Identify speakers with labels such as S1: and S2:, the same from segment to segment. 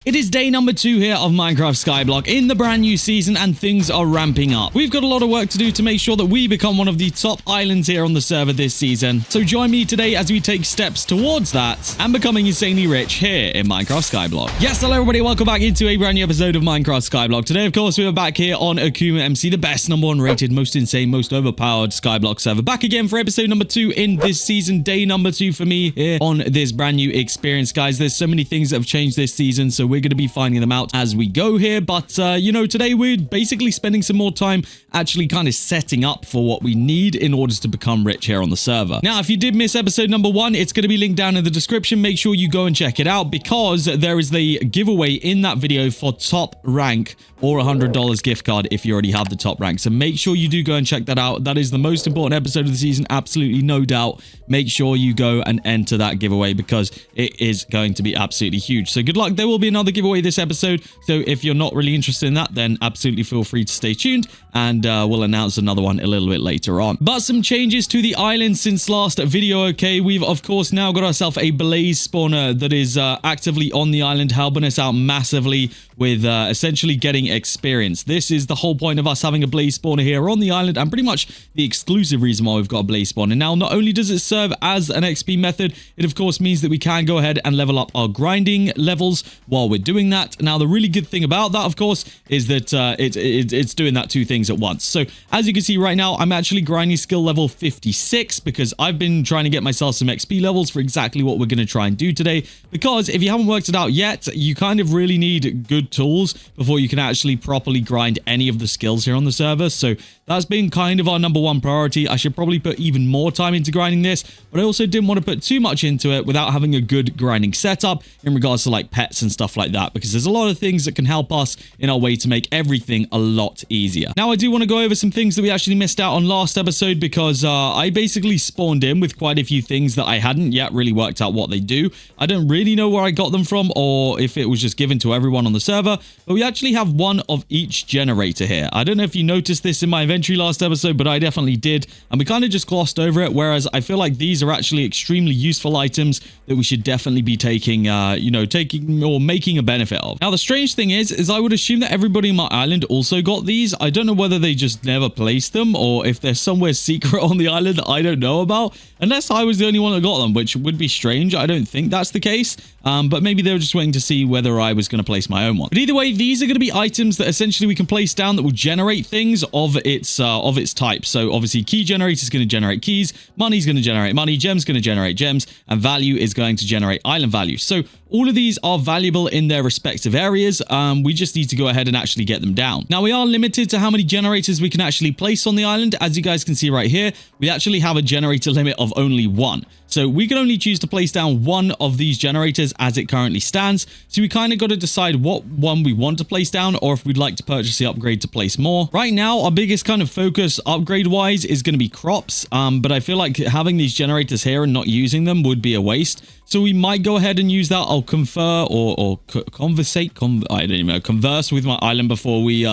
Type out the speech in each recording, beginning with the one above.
S1: It is day number 2 here of Minecraft Skyblock in the brand new season, and things are ramping up. We've got a lot of work to do to make sure that we become one of the top islands here on the server this season. So join me today as we take steps towards that and becoming insanely rich here in Minecraft Skyblock. Yes, hello everybody, welcome back into a brand new episode of Minecraft Skyblock. Today, of course, we are back here on AkumaMC, the best #1 rated, most insane, most overpowered Skyblock server. Back again for episode number 2 in this season, day number 2 for me here on this brand new experience, guys. There's so many things that have changed this season, so we're going to be finding them out as we go here. But, you know, today we're basically spending some more time actually kind of setting up for what we need in order to become rich here on the server. Now, if you did miss episode number 1, it's going to be linked down in the description. Make sure you go and check it out because there is the giveaway in that video for top rank or $100 gift card if you already have the top rank. So make sure you do go and check that out. That is the most important episode of the season, absolutely no doubt. Make sure you go and enter that giveaway because it is going to be absolutely huge. So good luck. There will be another giveaway this episode. So if you're not really interested in that, then absolutely feel free to stay tuned and we'll announce another one a little bit later on. But some changes to the island since last video, okay? We've, of course, now got ourselves a blaze spawner that is actively on the island, helping us out massively with essentially getting experience. This is the whole point of us having a blaze spawner here on the island and pretty much the exclusive reason why we've got a blaze spawner. Now, not only does it serve as an XP method, it of course means that we can go ahead and level up our grinding levels while we're doing that. Now, the really good thing about that, of course, is that it's doing that 2 things at once. So as you can see right now, I'm actually grinding skill level 56 because I've been trying to get myself some XP levels for exactly what we're going to try and do today. Because if you haven't worked it out yet, you kind of really need good tools before you can actually properly grind any of the skills here on the server. So that's been kind of our #1 priority. I should probably put even more time into grinding this, but I also didn't want to put too much into it without having a good grinding setup in regards to like pets and stuff like that, because there's a lot of things that can help us in our way to make everything a lot easier. Now, I do want to go over some things that we actually missed out on last episode because I basically spawned in with quite a few things that I hadn't yet really worked out what they do. I don't really know where I got them from or if it was just given to everyone on the server, but we actually have one of each generator here. I don't know if you noticed this in my inventory last episode, but I definitely did, and we kind of just glossed over it, whereas I feel like these are actually extremely useful items that we should definitely be taking, you know, taking or making a benefit of. Now, the strange thing is I would assume that everybody on my island also got these. I don't know whether they just never placed them or if they're somewhere secret on the island that I don't know about, unless I was the only one that got them, which would be strange. I don't think that's the case, but maybe they were just waiting to see whether I was going to place my own one. But either way, these are going to be items that essentially we can place down that will generate things of its type. So obviously key generator is going to generate keys, money is going to generate money, gems going to generate gems, and value is going to generate island value. So all of these are valuable in their respective areas. We just need to go ahead and actually get them down. Now, we are limited to how many generators we can actually place on the island. As you guys can see right here, we actually have a generator limit of only 1. So we can only choose to place down 1 of these generators as it currently stands. So we kind of got to decide what one we want to place down or if we'd like to purchase the upgrade to place more. Right now, our biggest kind of focus upgrade-wise is going to be crops. But I feel like having these generators here and not using them would be a waste. So we might go ahead and use that. I'll confer or conversate. I don't even know. Converse with my island before we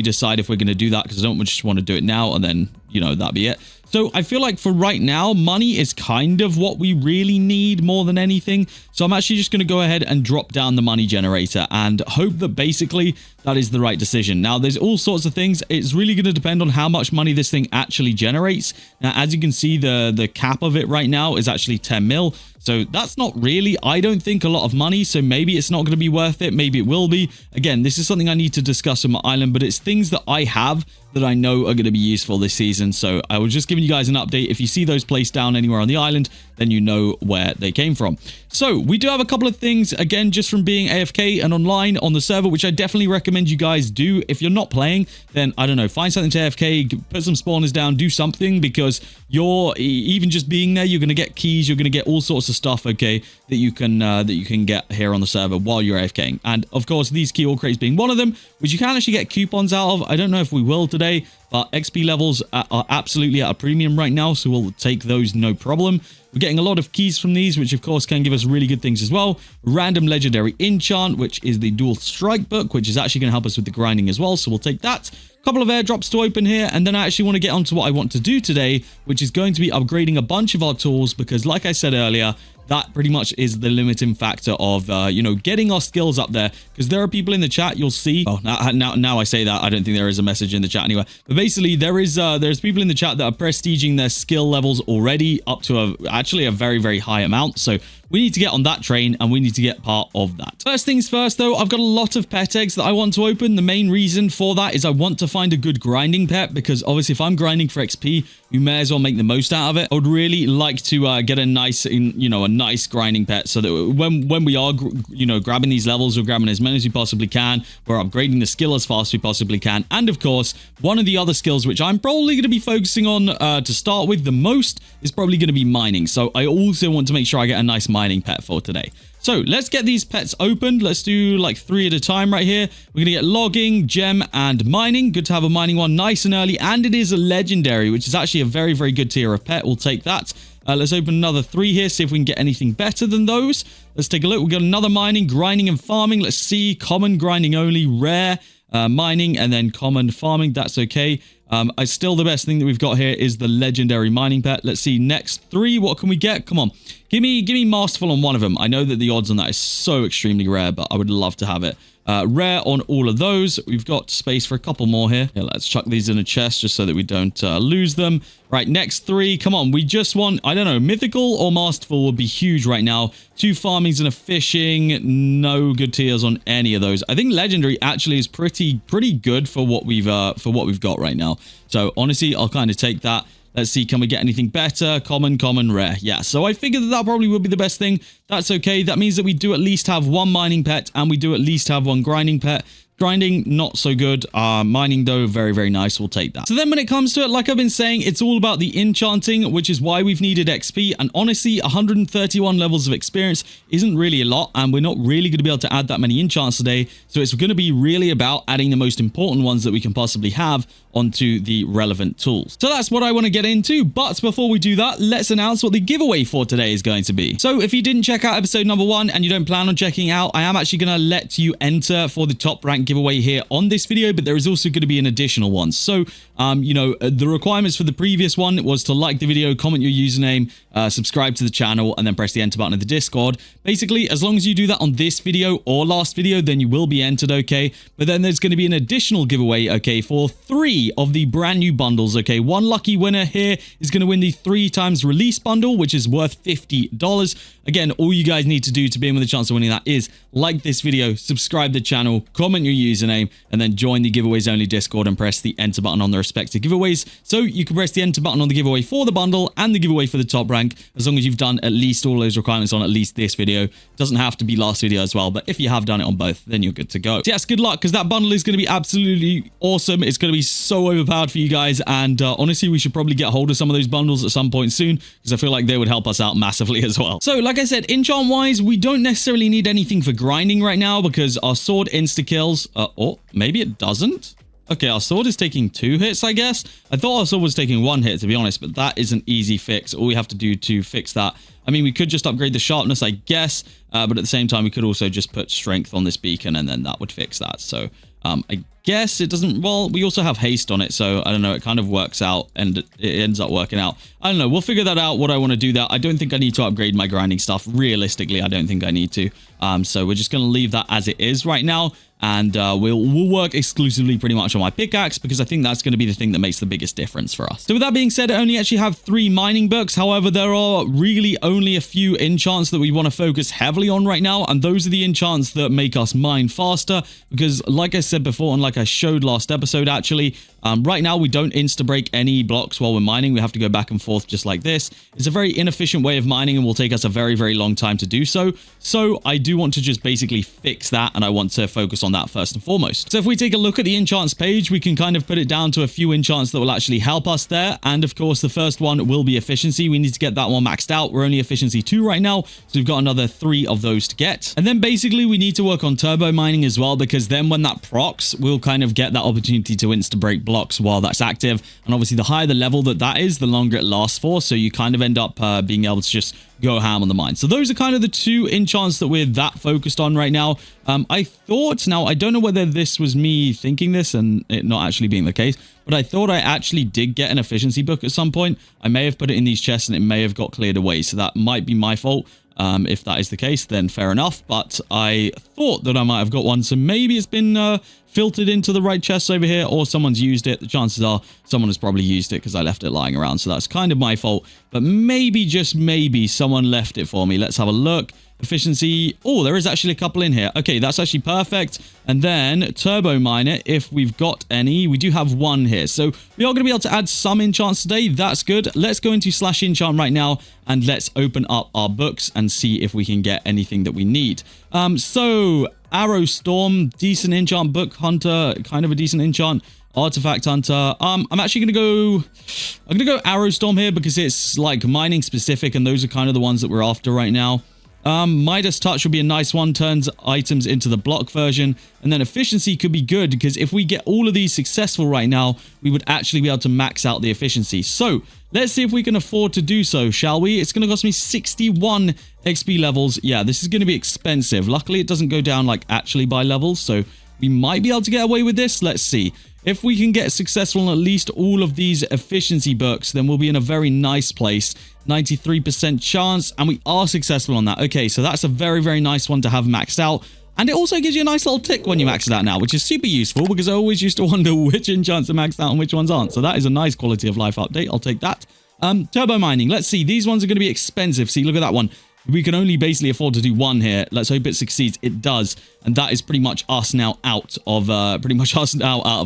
S1: decide if we're going to do that, because I don't just want to do it now and then, you know, that'd be it. So I feel like for right now, money is kind of what we really need more than anything. So I'm actually just going to go ahead and drop down the money generator and hope that basically that is the right decision. Now, there's all sorts of things. It's really going to depend on how much money this thing actually generates. Now, as you can see, the cap of it right now is actually 10 mil. So that's not really, I don't think, a lot of money. So maybe it's not going to be worth it. Maybe it will be. Again, this is something I need to discuss on my island, but it's things that I have that I know are going to be useful this season. So I was just giving you guys an update. If you see those placed down anywhere on the island, then you know where they came from. So we do have a couple of things, again, just from being AFK and online on the server, which I definitely recommend you guys do. If you're not playing, then I don't know, find something to AFK, put some spawners down, do something, because you're even just being there, you're going to get keys, you're going to get all sorts of stuff, okay, that you can get here on the server while you're AFKing. And of course, these key ore crates being one of them, which you can actually get coupons out of. I don't know if we will today, but XP levels are absolutely at a premium right now, so we'll take those no problem. We're getting a lot of keys from these, which of course can give us really good things as well. Random legendary enchant, which is the dual strike book, which is actually going to help us with the grinding as well, so we'll take that. Couple of airdrops to open here, and then I actually want to get onto what I want to do today, which is going to be upgrading a bunch of our tools, because like I said earlier, that pretty much is the limiting factor of, you know, getting our skills up there. Because there are people in the chat, you'll see. Oh, now I say that, I don't think there is a message in the chat anywhere. But basically, there's people in the chat that are prestiging their skill levels already up to actually a very, very high amount. So we need to get on that train and we need to get part of that. First things first, though, I've got a lot of pet eggs that I want to open. The main reason for that is I want to find a good grinding pet, because obviously if I'm grinding for XP, you may as well make the most out of it. I would really like to get a nice, you know, a nice grinding pet, so that when we are, you know, grabbing these levels, we're grabbing as many as we possibly can. We're upgrading the skill as fast as we possibly can. And of course, one of the other skills which I'm probably going to be focusing on to start with the most is probably going to be mining. So I also want to make sure I get a nice mining pet for today. So let's get these pets opened. Let's do like 3 at a time right here. We're going to get logging, gem, and mining. Good to have a mining one nice and early. And it is a legendary, which is actually a very, very good tier of pet. We'll take that. Let's open another 3 here, see if we can get anything better than those. Let's take a look. We've got another mining, grinding, and farming. Let's see. Common, grinding only, rare, mining, and then common farming. That's okay. Still the best thing that we've got here is the legendary mining pet. Let's see, next 3, what can we get? Come on, give me masterful on one of them. I know that the odds on that is so extremely rare, but I would love to have it. Rare on all of those. We've got space for a couple more here. Yeah, let's chuck these in a chest just so that we don't lose them. Right, next 3. Come on, we just want, I don't know, mythical or masterful would be huge right now. 2 farmings and a fishing. No good tiers on any of those. I think legendary actually is pretty good for what we've got right now. So honestly, I'll kind of take that. Let's see, can we get anything better? Common, rare. Yeah, so I figured that probably would be the best thing. That's okay. That means that we do at least have 1 mining pet and we do at least have 1 grinding pet. Grinding, not so good. Mining, though, very, very nice. We'll take that. So then when it comes to it, like I've been saying, it's all about the enchanting, which is why we've needed XP. And honestly, 131 levels of experience isn't really a lot. And we're not really going to be able to add that many enchants today. So it's going to be really about adding the most important ones that we can possibly have onto the relevant tools. So that's what I want to get into. But before we do that, let's announce what the giveaway for today is going to be. So if you didn't check out episode number 1 and you don't plan on checking out, I am actually going to let you enter for the top rank giveaway here on this video, but there is also going to be an additional one. So, you know, the requirements for the previous one was to like the video, comment your username, subscribe to the channel, and then press the enter button in the Discord. Basically, as long as you do that on this video or last video, then you will be entered, okay? But then there's going to be an additional giveaway, okay, for 3 of the brand new bundles, okay? 1 lucky winner here is going to win the 3 times release bundle, which is worth $50. Again, all you guys need to do to be in with a chance of winning that is like this video, subscribe to the channel, comment your username, and then join the giveaways only Discord and press the enter button on the respective giveaways. So you can press the enter button on the giveaway for the bundle and the giveaway for the top rank, as long as you've done at least all those requirements on at least this video. It doesn't have to be last video as well, but if you have done it on both, then you're good to go. So yes, good luck, because that bundle is going to be absolutely awesome. It's going to be so overpowered for you guys, and honestly, we should probably get hold of some of those bundles at some point soon, because I feel like they would help us out massively as well. So like I said, enchant wise, we don't necessarily need anything for grinding right now, because our sword insta kills, or maybe it doesn't. Okay, our sword is taking 2 hits, I guess. I thought our sword was taking 1 hit, to be honest, but that is an easy fix. All we have to do to fix that, I mean, we could just upgrade the sharpness, I guess, but at the same time, we could also just put strength on this beacon, and then that would fix that. So I guess it doesn't, well, we also have haste on it, so I don't know, it kind of works out, and it ends up working out. I don't know, we'll figure that out, what I want to do that. I don't think I need to upgrade my grinding stuff. Realistically, I don't think I need to. So we're just going to leave that as it is right now. And we'll work exclusively pretty much on my pickaxe, because I think that's going to be the thing that makes the biggest difference for us. So with that being said, I only actually have 3 mining books. However, there are really only a few enchants that we want to focus heavily on right now. And those are the enchants that make us mine faster. Because like I said before, and like I showed last episode, actually, right now we don't insta-break any blocks while we're mining. We have to go back and forth just like this. It's a very inefficient way of mining and will take us a very, very long time to do so. So I do want to just basically fix that, and I want to focus on that first and foremost. So if we take a look at the enchants page, we can kind of put it down to a few enchants that will actually help us there. And of course, the first one will be efficiency. We need to get that one maxed out. We're only efficiency 2 right now, so we've got another 3 of those to get. And then basically we need to work on turbo mining as well, because then when that procs, we'll kind of get that opportunity to insta break blocks while that's active. And obviously the higher the level that is, the longer it lasts for. So you kind of end up being able to just go ham on the mine. So those are kind of the 2 enchants that we're that focused on right now. I thought, now I don't know whether this was me thinking this and it not actually being the case, but I thought I actually did get an efficiency book at some point. I may have put it in these chests and it may have got cleared away, so that might be my fault. If that is the case, then fair enough. But I thought that I might have got one. So maybe it's been filtered into the right chest over here, or someone's used it. The chances are someone has probably used it because I left it lying around. So that's kind of my fault. But maybe, just maybe, someone left it for me. Let's have a look. Efficiency. Oh, there is actually a couple in here. Okay, that's actually perfect. And then turbo miner, if we've got any. We do have one here. So we are going to be able to add some enchants today. That's good. Let's go into /enchant right now and let's open up our books and see if we can get anything that we need. So Arrow Storm, decent enchant. Book Hunter, kind of a decent enchant. Artifact Hunter. I'm actually going to go Arrow Storm here because it's like mining specific, and those are kind of the ones that we're after right now. Midas Touch would be a nice one, turns items into the block version. And then efficiency could be good because if we get all of these successful right now, we would actually be able to max out the efficiency. So let's see if we can afford to do so, shall we? It's going to cost me 61 XP levels. Yeah, this is going to be expensive. Luckily, it doesn't go down like actually by levels, so we might be able to get away with this. Let's see. If we can get successful in at least all of these efficiency books, then we'll be in a very nice place. 93% chance, and we are successful on that. Okay, so that's a very, very nice one to have maxed out. And it also gives you a nice little tick when you max it out now, which is super useful because I always used to wonder which enchants are maxed out and which ones aren't. So that is a nice quality of life update. I'll take that. Turbo mining. Let's see. These ones are going to be expensive. See, look at that one. We can only basically afford to do one here. Let's hope it succeeds. It does. And that is pretty much us now out of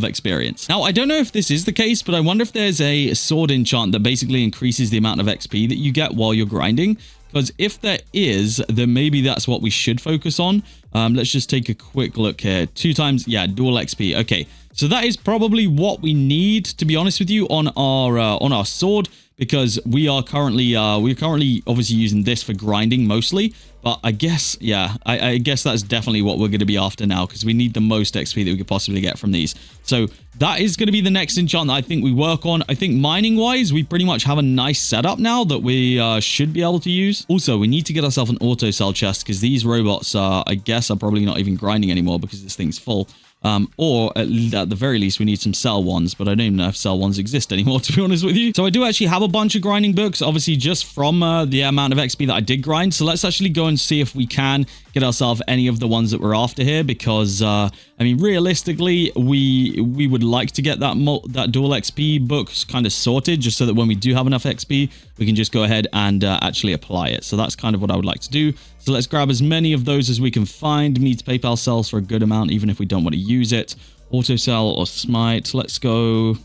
S1: experience. Now, I don't know if this is the case, but I wonder if there's a sword enchant that basically increases the amount of XP that you get while you're grinding. Because if there is, then maybe that's what we should focus on. Let's just take a quick look here. 2 times, yeah, dual XP. Okay, so that is probably what we need, to be honest with you, on our sword. Because we are currently obviously using this for grinding mostly, but I guess, yeah, I guess that's definitely what we're going to be after now, because we need the most XP that we could possibly get from these. So that is going to be the next enchant that I think we work on. I think mining wise, we pretty much have a nice setup now that we should be able to use. Also, we need to get ourselves an auto cell chest because these robots I guess are probably not even grinding anymore because this thing's full. Or at the very least, we need some cell ones, but I don't even know if cell ones exist anymore, to be honest with you. So I do actually have a bunch of grinding books, obviously just from the amount of XP that I did grind. So let's actually go and see if we can get ourselves any of the ones that we're after here, because I mean, realistically, we would like to get that dual XP books kind of sorted, just so that when we do have enough XP, we can just go ahead and actually apply it. So that's kind of what I would like to do. So let's grab as many of those as we can find. Meets PayPal sells for a good amount, even if we don't want to use it. Auto sell or smite. Let's go.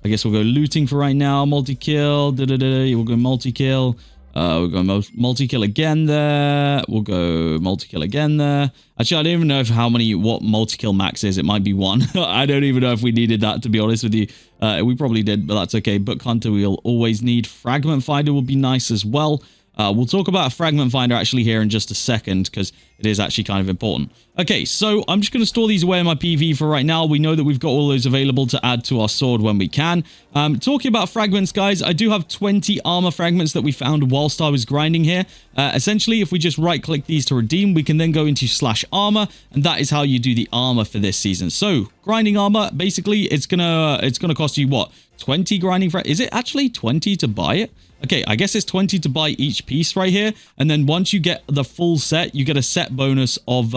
S1: I guess we'll go looting for right now. Multi-kill. We'll go multi-kill. We'll go multi-kill again there. We'll go multi-kill again there. Actually, I don't even know what multi-kill max is. It might be 1. I don't even know if we needed that, to be honest with you. We probably did, but that's okay. Book Hunter we'll always need. Fragment Finder will be nice as well. We'll talk about a fragment finder actually here in just a second, because it is actually kind of important. Okay, so I'm just going to store these away in my PV for right now. We know that we've got all those available to add to our sword when we can. Talking about fragments, guys, I do have 20 armor fragments that we found whilst I was grinding here. Essentially, if we just right-click these to redeem, we can then go into /armor, and that is how you do the armor for this season. So, grinding armor, basically, it's gonna cost you, what, 20 grinding Is it actually 20 to buy it? Okay, I guess it's 20 to buy each piece right here. And then once you get the full set, you get a set bonus of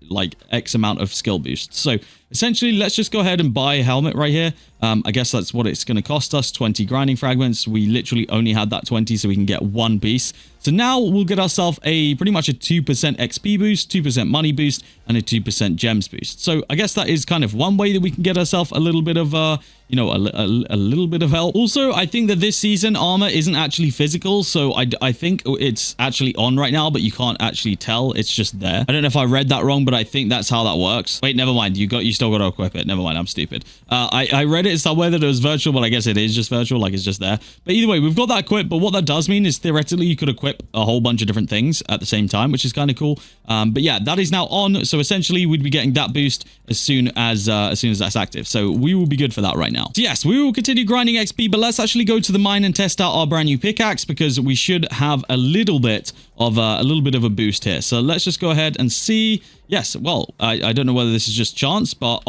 S1: like X amount of skill boosts. So essentially, let's just go ahead and buy a helmet right here. I guess that's what it's going to cost us, 20 grinding fragments. We literally only had that 20, so we can get one piece. So now we'll get ourselves pretty much a 2% XP boost, 2% money boost, and a 2% gems boost. So I guess that is kind of one way that we can get ourselves a little bit of, a little bit of help. Also, I think that this season armor isn't actually physical, so I think it's actually on right now, but you can't actually tell. It's just there. I don't know if I read that wrong, but I think that's how that works. Wait, never mind. You still got to equip it. Never mind. I'm stupid. I read it somewhere that it was virtual, but I guess it is just virtual. Like, it's just there. But either way, we've got that equipped. But what that does mean is theoretically you could equip a whole bunch of different things at the same time, which is kind of cool. But yeah, that is now on. So essentially, we'd be getting that boost as soon as that's active. So we will be good for that right now. So yes, we will continue grinding XP, but let's actually go to the mine and test out our brand new pickaxe, because we should have a little bit of a little bit of a boost here. So let's just go ahead and see. Yes, well, I don't know whether this is just chance, but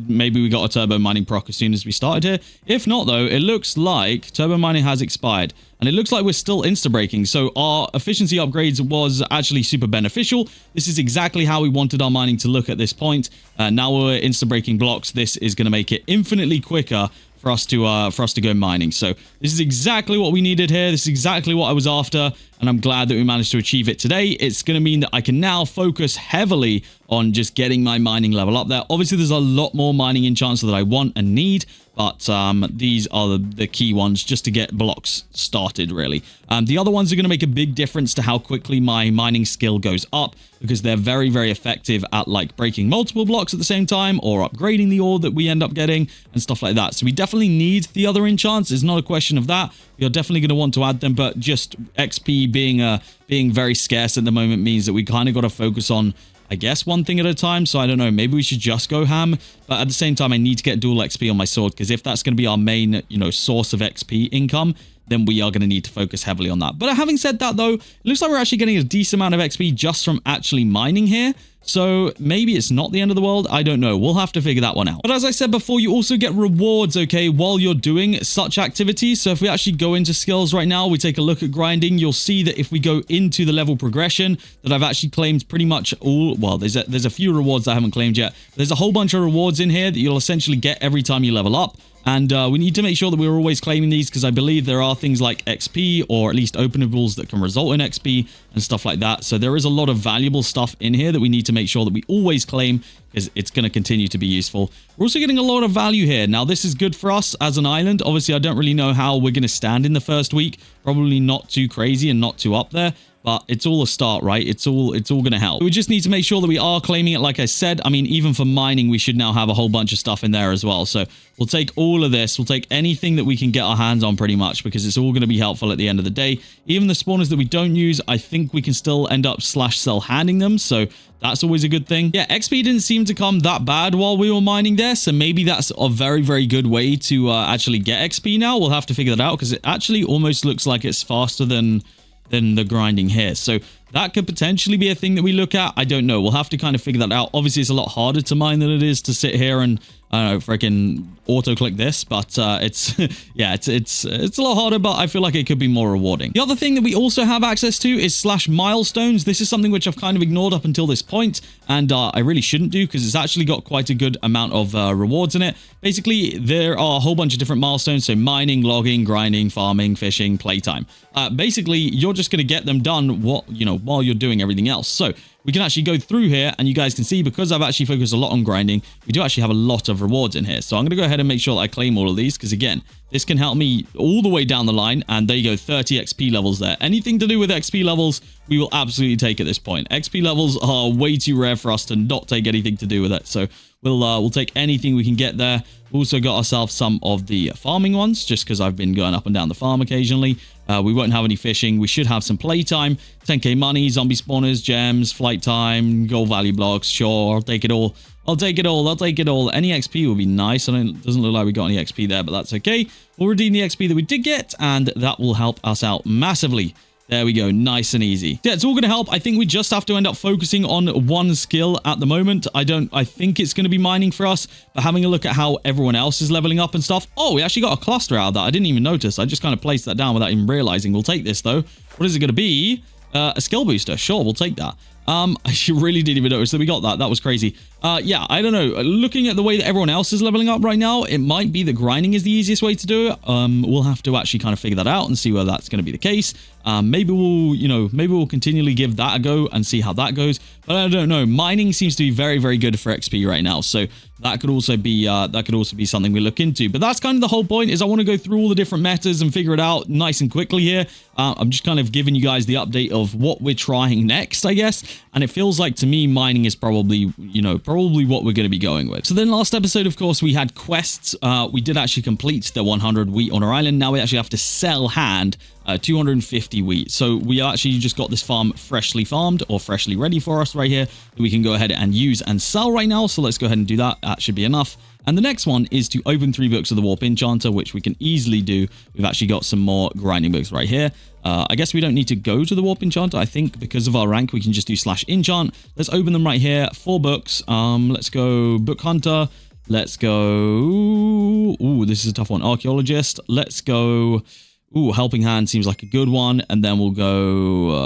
S1: maybe we got a turbo mining proc as soon as we started here. If not, though, it looks like turbo mining has expired, and it looks like we're still insta-breaking. So our efficiency upgrades was actually super beneficial. This is exactly how we wanted our mining to look at this point. Now we're insta-breaking blocks. This is going to make it infinitely quicker for us to go mining. So this is exactly what we needed here. This is exactly what I was after, and I'm glad that we managed to achieve it today. It's going to mean that I can now focus heavily on just getting my mining level up there. Obviously, there's a lot more mining enchants that I want and need, but these are the key ones just to get blocks started, really. The other ones are going to make a big difference to how quickly my mining skill goes up, because they're very, very effective at like breaking multiple blocks at the same time or upgrading the ore that we end up getting and stuff like that. So we definitely need the other enchants. It's not a question of that. You're definitely going to want to add them, but just XP being very scarce at the moment means that we kind of got to focus on, I guess, one thing at a time. So I don't know, maybe we should just go ham, but at the same time I need to get dual XP on my sword, because if that's going to be our main, source of XP income, then we are going to need to focus heavily on that. But having said that, though, it looks like we're actually getting a decent amount of XP just from actually mining here. So maybe it's not the end of the world. I don't know. We'll have to figure that one out. But as I said before, you also get rewards, okay, while you're doing such activities. So if we actually go into skills right now, we take a look at grinding, you'll see that if we go into the level progression, that I've actually claimed pretty much all, well, there's a few rewards I haven't claimed yet. There's a whole bunch of rewards in here that you'll essentially get every time you level up. And we need to make sure that we're always claiming these, because I believe there are things like XP or at least openables that can result in XP and stuff like that. So there is a lot of valuable stuff in here that we need to make sure that we always claim, because it's going to continue to be useful. We're also getting a lot of value here. Now, this is good for us as an island. Obviously, I don't really know how we're going to stand in the first week. Probably not too crazy and not too up there. But it's all a start, right? It's all going to help. We just need to make sure that we are claiming it, like I said. I mean, even for mining, we should now have a whole bunch of stuff in there as well. So we'll take all of this. We'll take anything that we can get our hands on pretty much, because it's all going to be helpful at the end of the day. Even the spawners that we don't use, I think we can still end up /sell handing them. So that's always a good thing. Yeah, XP didn't seem to come that bad while we were mining there. So maybe that's a very, very good way to actually get XP now. We'll have to figure that out, because it actually almost looks like it's faster than the grinding here. So that could potentially be a thing that we look at. I don't know. We'll have to kind of figure that out. Obviously, it's a lot harder to mine than it is to sit here and, I don't know, freaking auto-click this. But it's, yeah, it's a lot harder, but I feel like it could be more rewarding. The other thing that we also have access to is /milestones. This is something which I've kind of ignored up until this point, and I really shouldn't do, because it's actually got quite a good amount of rewards in it. Basically, there are a whole bunch of different milestones. So mining, logging, grinding, farming, fishing, playtime. Basically, you're just going to get them done while you're doing everything else. So we can actually go through here, and you guys can see, because I've actually focused a lot on grinding, we do actually have a lot of rewards in here. So I'm going to go ahead and make sure that I claim all of these, because again, this can help me all the way down the line. And there you go, 30 XP levels there. Anything to do with XP levels, we will absolutely take at this point. XP levels are way too rare for us to not take anything to do with it. So we'll take anything we can get there. We also got ourselves some of the farming ones, just because I've been going up and down the farm occasionally. We won't have any fishing. We should have some playtime, 10k money, zombie spawners, gems, flight time, gold value blocks. Sure, I'll take it all. I'll take it all. I'll take it all. Any XP would be nice. It doesn't look like we got any XP there, but that's okay. We'll redeem the XP that we did get, and that will help us out massively. There we go. Nice and easy. Yeah, it's all going to help. I think we just have to end up focusing on one skill at the moment. I think it's going to be mining for us, but having a look at how everyone else is leveling up and stuff. Oh, we actually got a cluster out of that. I didn't even notice. I just kind of placed that down without even realizing. We'll take this, though. What is it going to be? A skill booster. Sure, we'll take that. I really didn't even notice that we got that. That was crazy. Yeah, I don't know. Looking at the way that everyone else is leveling up right now, it might be that grinding is the easiest way to do it. We'll have to actually kind of figure that out and see whether that's going to be the case. Maybe we'll continually give that a go and see how that goes. But I don't know. Mining seems to be very, very good for XP right now. So that could also be something we look into. But that's kind of the whole point, is I want to go through all the different metas and figure it out nice and quickly here. I'm just kind of giving you guys the update of what we're trying next, I guess. And it feels like, to me, mining is probably what we're going to be going with. So then last episode, of course, we had quests. We did actually complete the 100 wheat on our island. Now we actually have to sell hand 250 wheat. So we actually just got this farm freshly farmed or freshly ready for us right here that we can go ahead and use and sell right now. So let's go ahead and do that. That should be enough. And the next one is to open 3 books of the Warp Enchanter, which we can easily do. We've actually got some more grinding books right here. I guess we don't need to go to the Warp Enchanter. I think because of our rank, we can just do /enchant. Let's open them right here. 4 books. Let's go Book Hunter. Let's go... Ooh, this is a tough one. Archaeologist. Let's go... Ooh, Helping Hand seems like a good one. And then we'll go...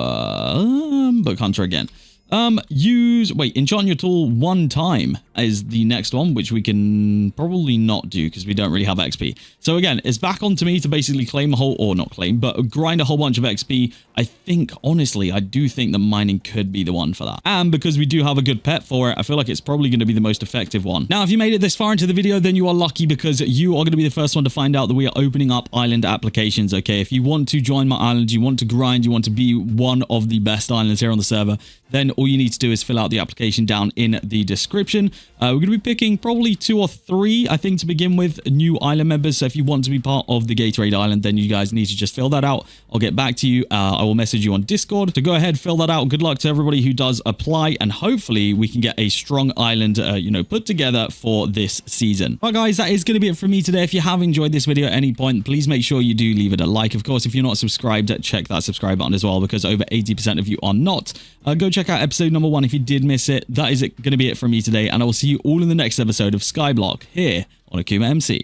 S1: Book Hunter again. Enchant your tool 1 time is the next one, which we can probably not do because we don't really have XP. So again, it's back onto me to basically claim a whole, or not claim, but grind a whole bunch of XP. I think, honestly, I do think that mining could be the one for that. And because we do have a good pet for it, I feel like it's probably going to be the most effective one. Now, if you made it this far into the video, then you are lucky because you are going to be the first one to find out that we are opening up island applications, okay? If you want to join my island, you want to grind, you want to be one of the best islands here on the server, then all you need to do is fill out the application down in the description. We're going to be picking probably 2 or 3, I think, to begin with, new island members. So if you want to be part of the Gatorade Island, then you guys need to just fill that out. I'll get back to you. I will message you on Discord. So go ahead, fill that out. Good luck to everybody who does apply, and hopefully we can get a strong island, put together for this season. Right, guys, that is going to be it for me today. If you have enjoyed this video at any point, please make sure you do leave it a like. Of course, if you're not subscribed, check that subscribe button as well, because over 80% of you are not. Go check out episode number 1 if you did miss it. That is going to be it from me today, and I will see you all in the next episode of Skyblock here on AkumaMC.